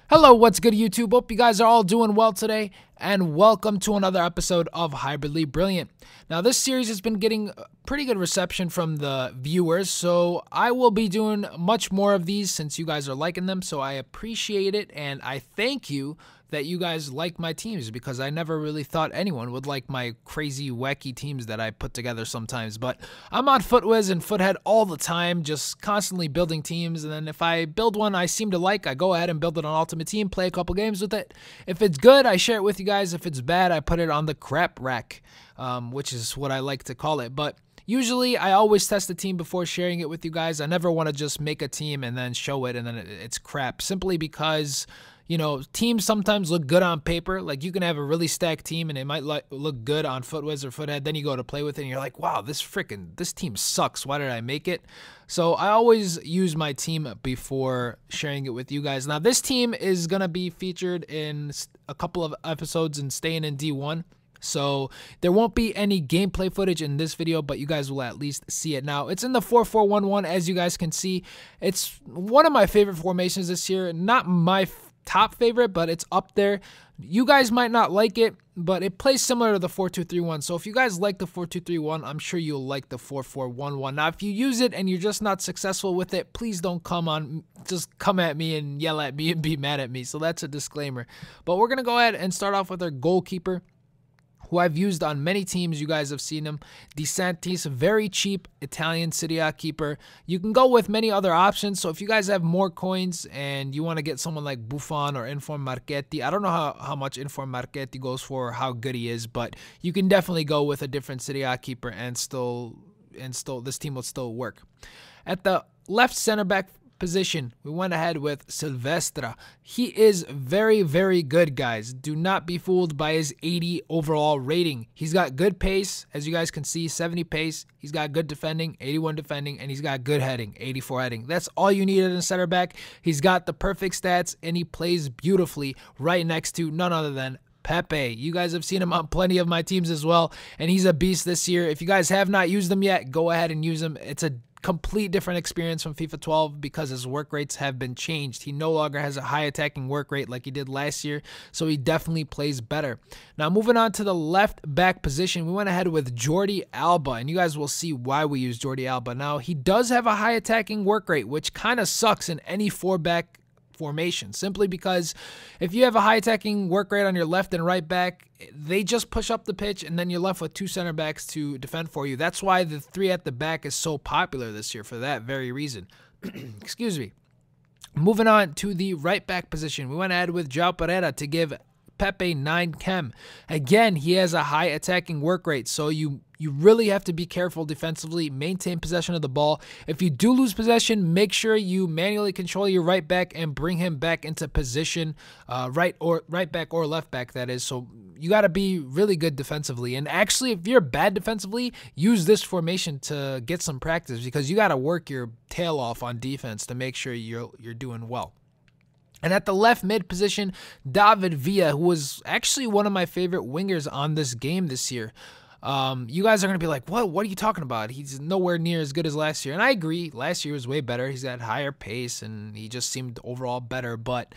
Hello, what's good, YouTube? Hope you guys are all doing well today, and welcome to another episode of Hybridly Brilliant. Now, this series has been getting pretty good reception from the viewers, so I will be doing much more of these since you guys are liking them, so I appreciate it, and I thank you that you guys like my teams, because I never really thought anyone would like my crazy, wacky teams that I put together sometimes. But I'm on FUTWiz and Foothead all the time, just constantly building teams, and then if I build one I seem to like, I go ahead and build it on Ultimate Team, play a couple games with it. If it's good, I share it with you guys. If it's bad, I put it on the crap rack, which is what I like to call it. But usually, I always test the team before sharing it with you guys. I never want to just make a team and then show it and then it's crap, simply because, you know, teams sometimes look good on paper. Like, you can have a really stacked team and it might look good on FUTWiz or Foothead. Then you go to play with it and you're like, wow, this team sucks. Why did I make it? So I always use my team before sharing it with you guys. Now, this team is going to be featured in a couple of episodes and staying in D1. So there won't be any gameplay footage in this video, but you guys will at least see it. Now, it's in the 4-4-1-1, as you guys can see. It's one of my favorite formations this year. Not my top favorite, but it's up there. You guys might not like it, but it plays similar to the 4-2-3-1. So if you guys like the 4-2-3-1, I'm sure you'll like the 4-4-1-1. Now, if you use it and you're just not successful with it, please don't come at me and yell at me and be mad at me. So that's a disclaimer. But we're going to go ahead and start off with our goalkeeper, who I've used on many teams. You guys have seen him. De Santis, very cheap Italian Serie A keeper. You can go with many other options. So if you guys have more coins and you want to get someone like Buffon or Inform Marchetti, I don't know how much Inform Marchetti goes for or how good he is, but you can definitely go with a different Serie A keeper and still this team will still work. At the left center back position, we went ahead with Silvestre. He is very, very good, guys. Do not be fooled by his 80 overall rating. He's got good pace, as you guys can see, 70 pace. He's got good defending, 81 defending, and he's got good heading, 84 heading. That's all you need in a center back. He's got the perfect stats, and he plays beautifully right next to none other than Pepe. You guys have seen him on plenty of my teams as well, and he's a beast this year. If you guys have not used him yet, go ahead and use him. It's a complete different experience from FIFA 12 because his work rates have been changed. He no longer has a high attacking work rate like he did last year, so he definitely plays better. Now, moving on to the left back position, we went ahead with Jordi Alba, and you guys will see why we use Jordi Alba. Now, he does have a high attacking work rate, which kind of sucks in any four-back formation, simply because if you have a high attacking work rate on your left and right back, they just push up the pitch and then you're left with two center backs to defend for you. That's why the three at the back is so popular this year, for that very reason. Excuse me. Moving on to the right back position, we went ahead with João Pereira to give Pepe 9 chem. Again, he has a high attacking work rate, so you really have to be careful defensively, maintain possession of the ball. If you do lose possession, make sure you manually control your right back and bring him back into position, right back or left back, that is. So you got to be really good defensively. And actually, if you're bad defensively, use this formation to get some practice, because you got to work your tail off on defense to make sure you're doing well. And at the left mid position, David Villa, who was actually one of my favorite wingers on this game this year. You guys are going to be like, what are you talking about? He's nowhere near as good as last year. And I agree. Last year was way better. He's at higher pace and he just seemed overall better. But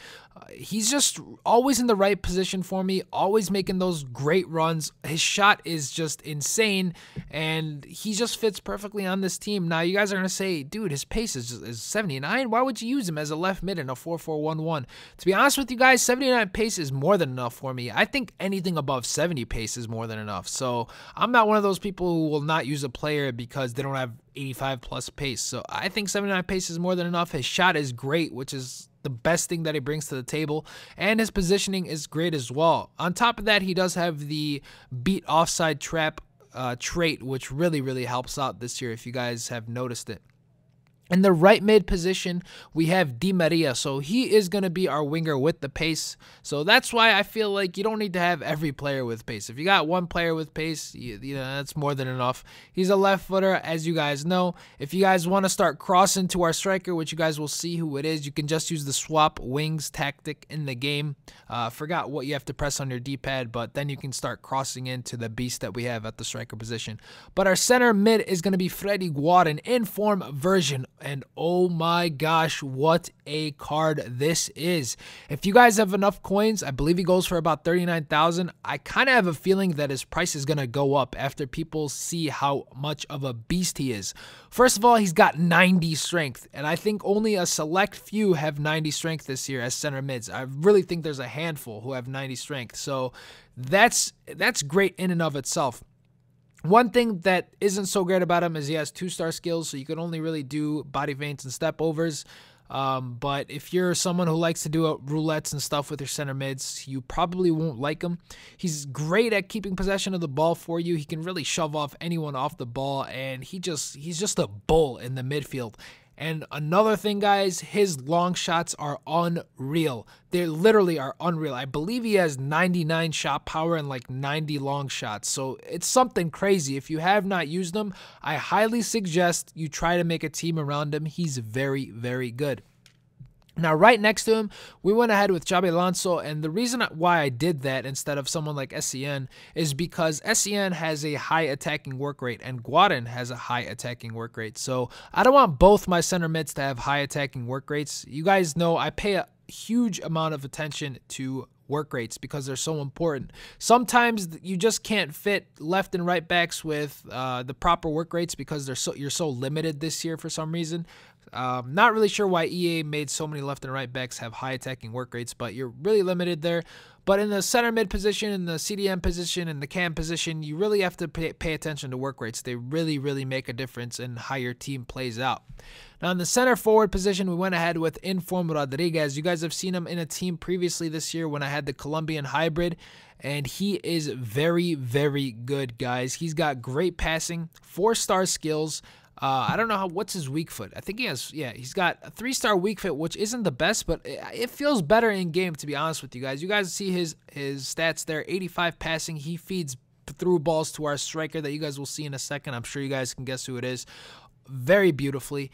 he's just always in the right position for me, always making those great runs. His shot is just insane, and he just fits perfectly on this team. Now, you guys are going to say, dude, his pace is 79. Why would you use him as a left mid in a 4-4-1-1? To be honest with you guys, 79 pace is more than enough for me. I think anything above 70 pace is more than enough. So I'm not one of those people who will not use a player because they don't have 85 plus pace. So I think 79 pace is more than enough. His shot is great, which is the best thing that he brings to the table, and his positioning is great as well. On top of that, he does have the beat offside trap trait, which really helps out this year, if you guys have noticed it. In the right mid position, we have Di Maria, so he is going to be our winger with the pace. So that's why I feel like you don't need to have every player with pace. If you got one player with pace, you know, that's more than enough. He's a left footer, as you guys know. If you guys want to start crossing to our striker, which you guys will see who it is, you can just use the swap wings tactic in the game. Forgot what you have to press on your D-pad, but then you can start crossing into the beast that we have at the striker position. But our center mid is going to be Freddy Guarin in form version and oh my gosh, what a card this is. If you guys have enough coins, I believe he goes for about 39,000. I kind of have a feeling that his price is going to go up after people see how much of a beast he is. First of all, he's got 90 strength, and I think only a select few have 90 strength this year as center mids. I really think there's a handful who have 90 strength, so that's great in and of itself. One thing that isn't so great about him is he has 2-star skills, so you can only really do body feints and step overs. But if you're someone who likes to do roulettes and stuff with your center mids, you probably won't like him. He's great at keeping possession of the ball for you. He can really shove off anyone off the ball, and he's just a bull in the midfield. And another thing, guys, his long shots are unreal. They literally are unreal. I believe he has 99 shot power and like 90 long shots. So it's something crazy. If you have not used him, I highly suggest you try to make a team around him. He's very, very good. Now, right next to him, we went ahead with Xabi Alonso, and the reason why I did that instead of someone like SCN is because SCN has a high attacking work rate, and Guarin has a high attacking work rate. So I don't want both my center mids to have high attacking work rates. You guys know I pay a huge amount of attention to work rates because they're so important. Sometimes you just can't fit left and right backs with the proper work rates because you're so limited this year for some reason. Not really sure why EA made so many left and right backs have high attacking work rates, but you're really limited there. But in the center mid position, in the CDM position, in the cam position, you really have to pay attention to work rates. They really, really make a difference in how your team plays out. Now, in the center forward position, we went ahead with Inform Rodriguez. You guys have seen him in a team previously this year when I had the Colombian hybrid, and he is very, very good, guys. He's got great passing, 4-star skills. I don't know what's his weak foot. I think he's got a 3-star weak foot, which isn't the best, but it feels better in game, to be honest with you guys. You guys see his stats there, 85 passing. He feeds through balls to our striker that you guys will see in a second. I'm sure you guys can guess who it is. Very beautifully.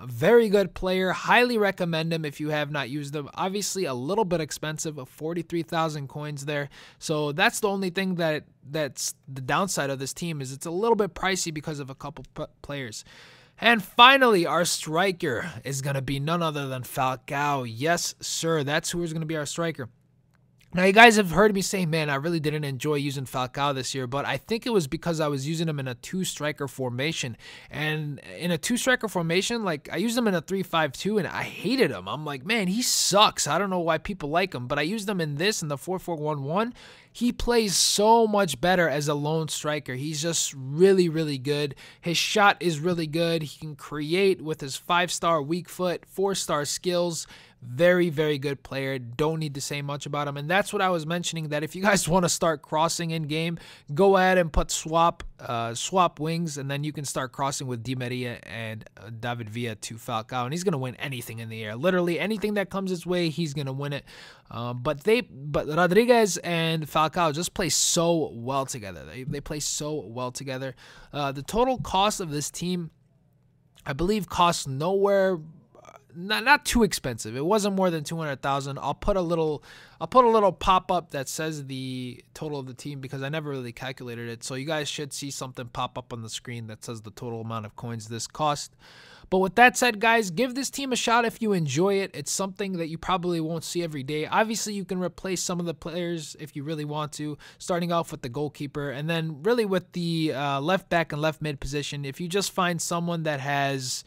Very good player. Highly recommend him if you have not used him. Obviously a little bit expensive, 43,000 coins there. So that's the only thing that's the downside of this team, is it's a little bit pricey because of a couple players. And finally, our striker is going to be none other than Falcao. Yes, sir. That's who is going to be our striker. Now, you guys have heard me say, man, I really didn't enjoy using Falcao this year, but I think it was because I was using him in a 2-striker formation. And in a 2-striker formation, like, I used him in a 3-5-2, and I hated him. I'm like, man, he sucks. I don't know why people like him, but I used him in this, in the 4-4-1-1. He plays so much better as a lone striker. He's just really, really good. His shot is really good. He can create with his 5-star weak foot, 4-star skills. Very, very good player. Don't need to say much about him. And that's what I was mentioning, that if you guys want to start crossing in game, go ahead and put swap wings, and then you can start crossing with Di Maria and David Villa to Falcao, and he's going to win anything in the air. Literally anything that comes his way, he's going to win it. But Rodriguez and Falcao just play so well together. They play so well together. The total cost of this team, I believe, costs nowhere. Not too expensive. It wasn't more than 200,000. I'll put a little pop-up that says the total of the team because I never really calculated it. So you guys should see something pop up on the screen that says the total amount of coins this cost. But with that said, guys, give this team a shot if you enjoy it. It's something that you probably won't see every day. Obviously, you can replace some of the players if you really want to, starting off with the goalkeeper, and then really with the left back and left mid position. If you just find someone that has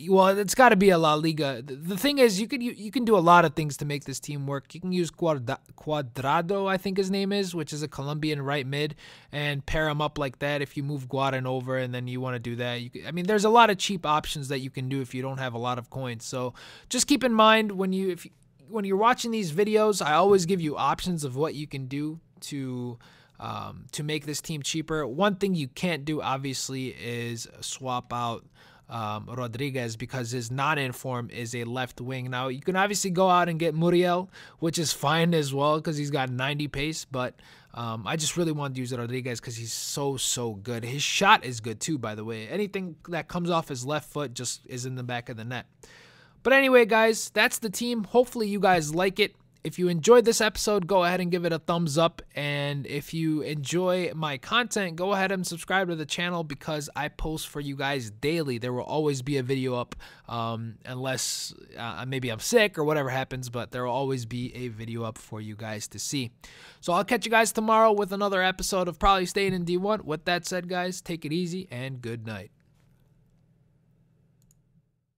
well, it's got to be a La Liga. The thing is, you can do a lot of things to make this team work. You can use Cuadrado, I think his name is, which is a Colombian right mid, and pair him up like that if you move Guarin over and then you want to do that. I mean, there's a lot of cheap options that you can do if you don't have a lot of coins. So just keep in mind when you're watching these videos, I always give you options of what you can do to make this team cheaper. One thing you can't do, obviously, is swap out Rodriguez because his non-inform is a left wing. Now, you can obviously go out and get Muriel, which is fine as well because he's got 90 pace, but I just really want to use Rodriguez because he's so good. His shot is good too, by the way. Anything that comes off his left foot just is in the back of the net. But anyway, guys, that's the team. Hopefully you guys like it. if you enjoyed this episode, go ahead and give it a thumbs up. And if you enjoy my content, go ahead and subscribe to the channel because I post for you guys daily. There will always be a video up unless maybe I'm sick or whatever happens, but there will always be a video up for you guys to see. So I'll catch you guys tomorrow with another episode of Probably Staying in D1. With that said, guys, take it easy and good night.